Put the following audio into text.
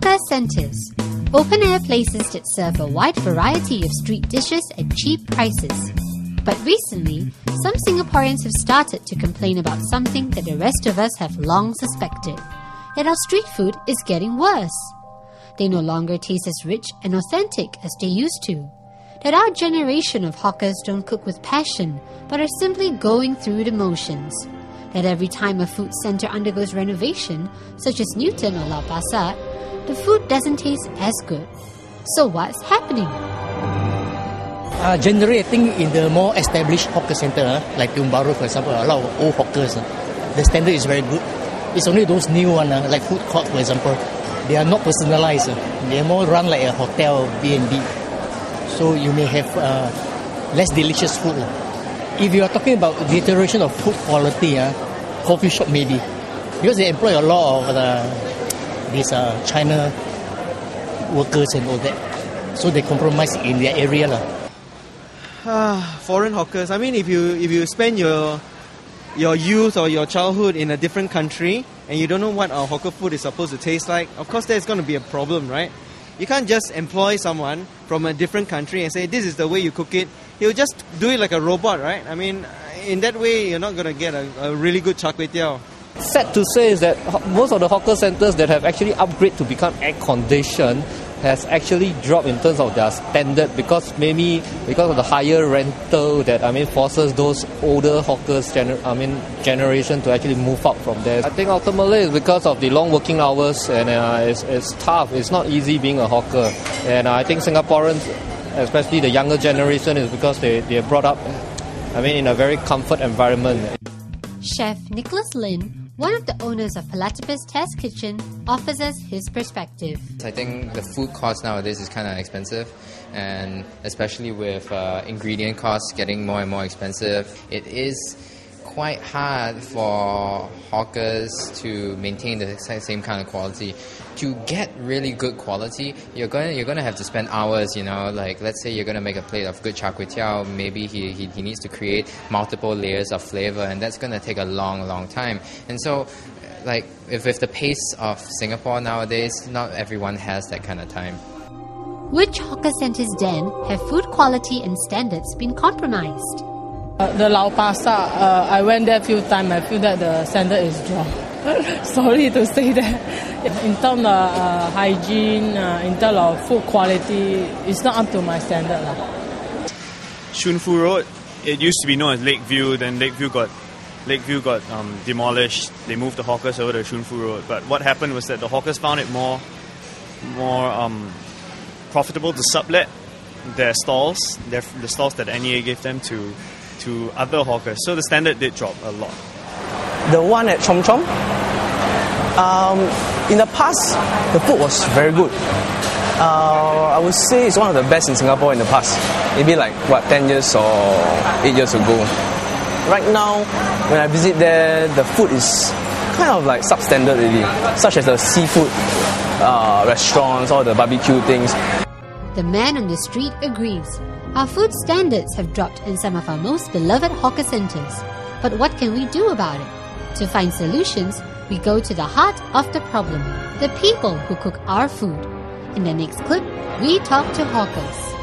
Hawker centres, open-air places that serve a wide variety of street dishes at cheap prices. But recently, some Singaporeans have started to complain about something that the rest of us have long suspected, that our street food is getting worse. They no longer taste as rich and authentic as they used to. That our generation of hawkers don't cook with passion, but are simply going through the motions. That every time a food centre undergoes renovation, such as Newton or Lau Pa Sat, the food doesn't taste as good. So what's happening? Generally, I think in the more established hawker centre, like Tiong Bahru, for example, a lot of old hawkers, the standard is very good. It's only those new ones, like food court, for example, they are not personalised. They are more run like a hotel, B&B. So you may have less delicious food. If you are talking about deterioration of food quality, coffee shop maybe, because they employ a lot of these China workers and all that, so they compromise in their area. Foreign hawkers. I mean, if you spend your youth or your childhood in a different country and you don't know what our hawker food is supposed to taste like, of course there's going to be a problem, right? You can't just employ someone from a different country and say, this is the way you cook it. He'll just do it like a robot, right? I mean, in that way, you're not going to get a really good char kway teow. Sad to say is that most of the hawker centres that have actually upgraded to become air-conditioned has actually dropped in terms of their standard because of the higher rental that forces those older hawkers generation to actually move out from there. I think ultimately it's because of the long working hours and it's tough. It's not easy being a hawker, and I think Singaporeans, especially the younger generation, is because they are brought up in a very comfort environment. Chef Nicholas Lin, one of the owners of Palatipus Test Kitchen, offers us his perspective. I think the food cost nowadays is kind of expensive, and especially with ingredient costs getting more and more expensive, it is quite hard for hawkers to maintain the same kind of quality. To get really good quality, you're going to have to spend hours, like let's say you're going to make a plate of good char kway teow, maybe he needs to create multiple layers of flavor, and that's going to take a long time. And so like with the pace of Singapore nowadays, not everyone has that kind of time. Which hawker centres then have food quality and standards been compromised? The Lau Pa Sat, I went there a few times. I feel that the standard is drop. Sorry to say that. In terms of hygiene, in terms of food quality, it's not up to my standard. Shun Fu Road, it used to be known as Lakeview, then Lakeview got demolished. They moved the hawkers over to Shun Fu Road. But what happened was that the hawkers found it more profitable to sublet their stalls, the stalls that NEA gave them to other hawkers. So the standard did drop a lot. The one at Chom Chom, in the past, the food was very good. I would say it's one of the best in Singapore in the past. Maybe 10 years or 8 years ago. Right now, when I visit there, the food is kind of substandard really, such as the seafood restaurants or the barbecue things. The man on the street agrees. Our food standards have dropped in some of our most beloved hawker centres. But what can we do about it? To find solutions, we go to the heart of the problem, the people who cook our food. In the next clip, we talk to hawkers.